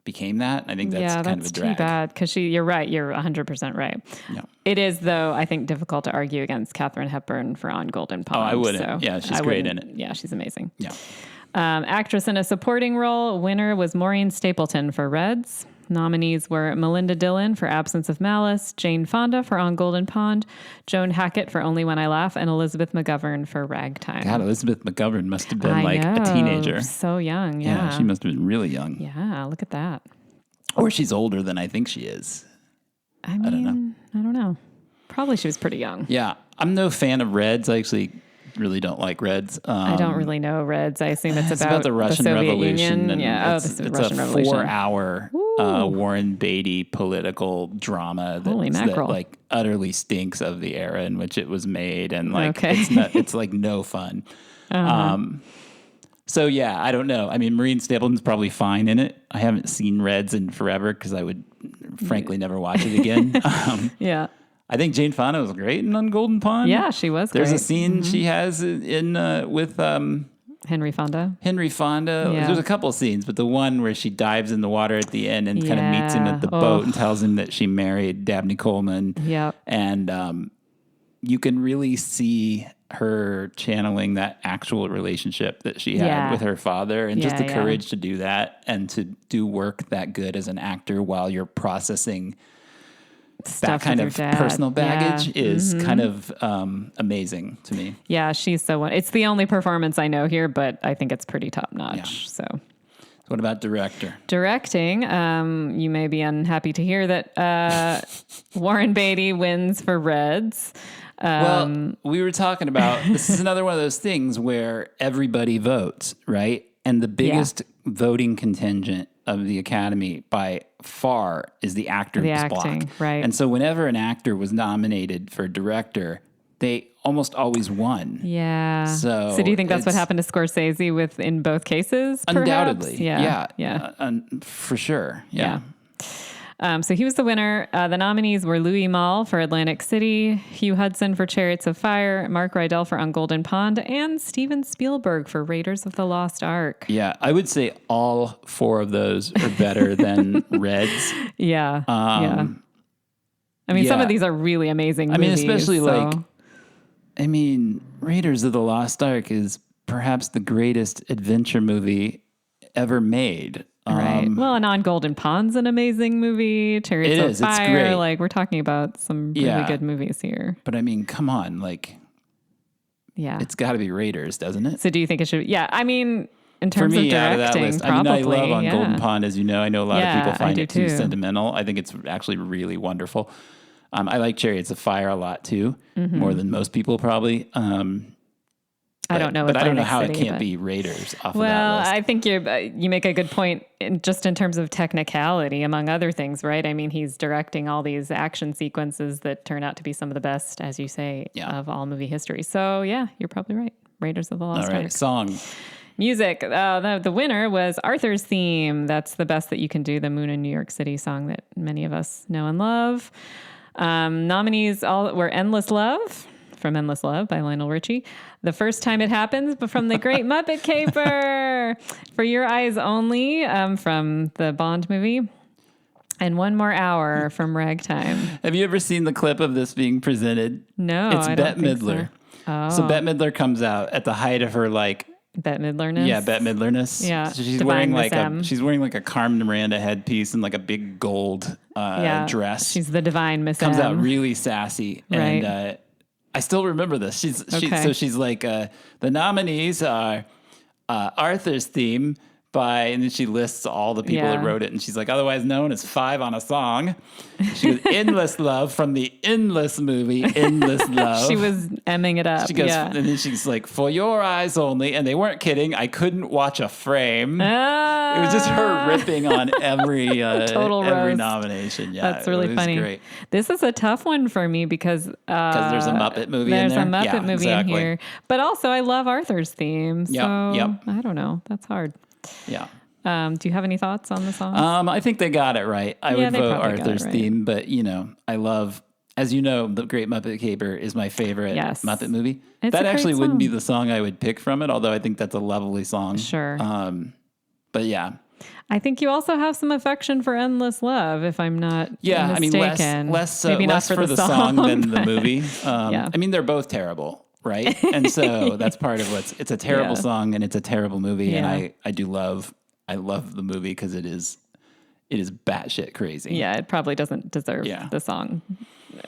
became that. I think that's kind of a drag. Too bad, because you're right. You're 100% right. Yeah. It is, though, I think, difficult to argue against Katharine Hepburn for On Golden Pond. Oh, I wouldn't. So she's great in it. Yeah, she's amazing. Yeah. Actress in a supporting role, winner was Maureen Stapleton for Reds. Nominees were Melinda Dillon for Absence of Malice, Jane Fonda for On Golden Pond, Joan Hackett for Only When I Laugh, and Elizabeth McGovern for Ragtime. God, Elizabeth McGovern must have been a teenager. So young, yeah. She must have been really young. Yeah, look at that. Or she's older than I think she is. I don't know. Probably she was pretty young. Yeah. I'm no fan of Reds. I actually really don't like Reds. I don't really know Reds. I assume it's about the Russian Soviet Revolution. Union. And yeah, it's the Russian a Revolution. 4-hour Warren Beatty political drama that like utterly stinks of the era in which it was made, and like it's like no fun. So yeah, I don't know. I mean, Maureen Stapleton's probably fine in it. I haven't seen Reds in forever because I would frankly never watch it again. Yeah. I think Jane Fonda was great in On Golden Pond. Yeah, she was There's great. a scene she has in with Henry Fonda. Yeah. There's a couple of scenes, but the one where she dives in the water at the end and kind of meets him at the boat and tells him that she married Dabney Coleman. Yeah. And you can really see her channeling that actual relationship that she had with her father, and just the courage to do that and to do work that good as an actor while you're processing that kind of personal baggage is kind of amazing to me. Yeah, she's so one. It's the only performance I know here, but I think it's pretty top notch. So what about director? Directing, you may be unhappy to hear that Warren Beatty wins for Reds. Well, we were talking about, this is another one of those things where everybody votes, right? And the biggest voting contingent of the Academy by far is the actor's block. Right. And so whenever an actor was nominated for director, they almost always won. Yeah. So do you think that's what happened to Scorsese in both cases? Undoubtedly. Perhaps? Yeah. For sure. Yeah. So he was the winner. The nominees were Louis Malle for Atlantic City, Hugh Hudson for Chariots of Fire, Mark Rydell for On Golden Pond, and Steven Spielberg for Raiders of the Lost Ark. Yeah, I would say all 4 of those are better than Reds. Yeah. I mean, some of these are really amazing movies. I mean, especially Raiders of the Lost Ark is perhaps the greatest adventure movie ever made. Right. Well, and On Golden Pond's an amazing movie. Chariots of Fire. It's great. Like, we're talking about some really good movies here. But I mean, come on, it's got to be Raiders, doesn't it? So do you think it should? Yeah. I mean, in terms of directing, out of that list, probably. I love On Golden Pond, as you know. I know a lot of people find it too sentimental. I think it's actually really wonderful. I like Chariots of Fire a lot too, more than most people probably. I don't know. But I don't know how it can't be Raiders off of that list. Well, I think you make a good point just in terms of technicality, among other things, right? I mean, he's directing all these action sequences that turn out to be some of the best, as you say, of all movie history. So, yeah, you're probably right. Raiders of the Lost Ark. All right, song. Music. The winner was Arthur's Theme. That's the best that you can do, the Moon in New York City song that many of us know and love. Nominees were Endless Love from Endless Love by Lionel Richie. The First Time It Happens, but from the Great Muppet Caper. For Your Eyes Only, from the Bond movie. And One More Hour from Ragtime. Have you ever seen the clip of this being presented? No, it's Bette Midler. So Bette Midler comes out at the height of her Bette Midlerness. Yeah, Bette Midlerness. Yeah, so she's wearing a Carmen Miranda headpiece and a big gold dress. She's the divine Miss Comes M. out really sassy, right. And I still remember this. She's the nominees are Arthur's Theme and then she lists all the people that wrote it, and she's otherwise known as 5 on a song. She goes, Endless Love from the Endless movie, Endless Love. She was emming it up. She goes, and then she's For Your Eyes Only, and they weren't kidding. I couldn't watch a frame. It was just her ripping on every nomination. Yeah, that's really funny. Great. This is a tough one for me because there's a Muppet movie in there. There's a Muppet movie in here, but also I love Arthur's Theme. So I don't know. That's hard. Yeah. Do you have any thoughts on the song? I think they got it right. I would vote Arthur's Theme, but I love, as you know, The Great Muppet Caper is my favorite Muppet movie. That actually wouldn't be the song I would pick from it, although I think that's a lovely song. Sure. But yeah. I think you also have some affection for Endless Love, if I'm not mistaken. Less for the song than the movie. I mean, they're both terrible. Right. And so that's part of it's a terrible song and it's a terrible movie. And I love the movie because it is batshit crazy. Yeah. It probably doesn't deserve the song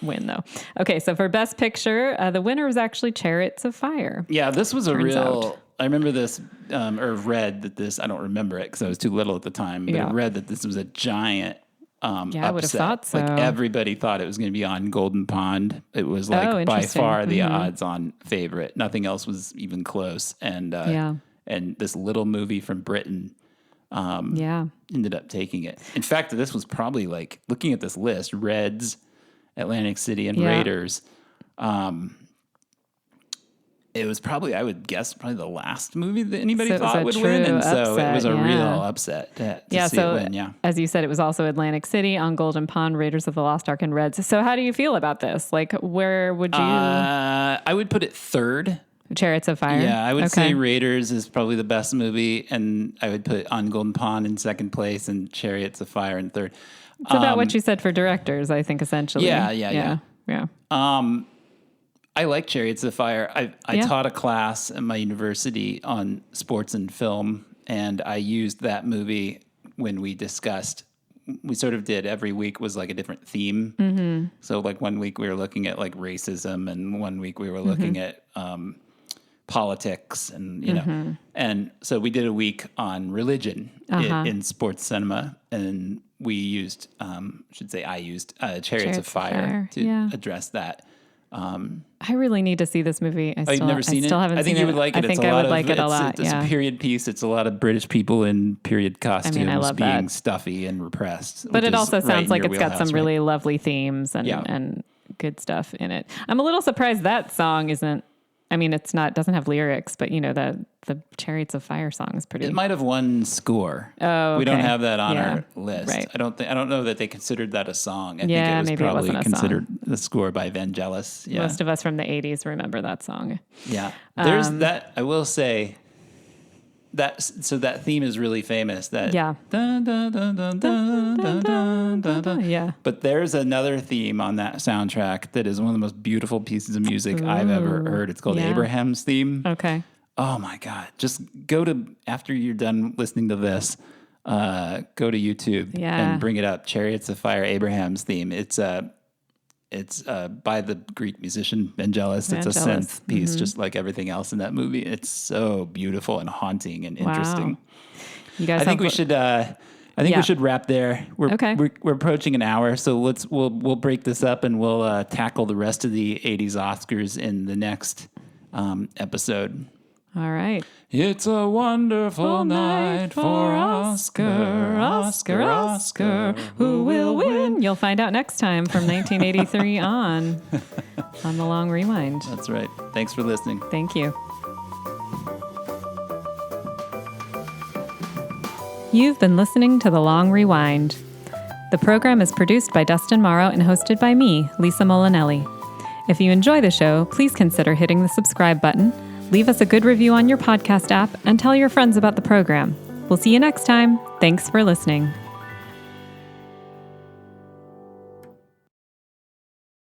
win though. Okay. So for Best Picture, the winner was actually Chariots of Fire. Yeah. This was I remember this, or read that this, I don't remember it because I was too little at the time, but I read that this was a giant I would have thought so. Like everybody thought it was going to be on Golden Pond. It was like by far the odds-on favorite. Nothing else was even close. And and this little movie from Britain ended up taking it. In fact, this was probably like, looking at this list, Reds, Atlantic City, and Raiders. It was probably, I would guess, probably the last movie that anybody thought would win. And so it was a real upset to see it win. Yeah. As you said, it was also Atlantic City, On Golden Pond, Raiders of the Lost Ark, and Reds. So how do you feel about this? Like, where would you... I would put it third. Chariots of Fire? Yeah, I would say Raiders is probably the best movie. And I would put On Golden Pond in second place and Chariots of Fire in third. It's about what you said for directors, I think, essentially. Yeah. I like Chariots of Fire. I taught a class at my university on sports and film, and I used that movie when we discussed. We sort of did every week was like a different theme. Mm-hmm. So like one week we were looking at like racism, and one week we were looking at politics, and you know, and so we did a week on religion in sports cinema, and we used, I used Chariots of Fire to address that. I really need to see this movie. You've never seen it? I think you would like it. I think I would like it a lot. It's a period piece. It's a lot of British people in period costumes being stuffy and repressed. But it also sounds like it's got some really lovely themes and good stuff in it. I'm a little surprised that song isn't. I mean, it's not, doesn't have lyrics, but you know, the Chariots of Fire song is pretty. It might have won score. Oh, okay. We don't have that on our list. Right. I don't know that they considered that a song. I think it was probably considered the score by Vangelis. Yeah. Most of us from the 80s remember that song. Yeah. There's that, I will say, so that theme is really famous. That dun, dun, dun, dun, dun, dun, dun, dun, dun. But there's another theme on that soundtrack that is one of the most beautiful pieces of music I've ever heard. It's called Abraham's Theme. Okay. Oh my God. Just go to, after you're done listening to this, go to YouTube and bring it up. Chariots of Fire, Abraham's Theme. It's by the Greek musician Vangelis. It's a synth piece, just like everything else in that movie. It's so beautiful and haunting and interesting. You guys, I think we should wrap there. We're approaching an hour, so we'll break this up and we'll tackle the rest of the 80s Oscars in the next episode. All right. It's a wonderful night for Oscar, Oscar, Oscar. Who will win? You'll find out next time from 1983 on The Long Rewind. That's right. Thanks for listening. Thank you. You've been listening to The Long Rewind. The program is produced by Dustin Morrow and hosted by me, Lisa Molinelli. If you enjoy the show, please consider hitting the subscribe button, leave us a good review on your podcast app, and tell your friends about the program. We'll see you next time. Thanks for listening.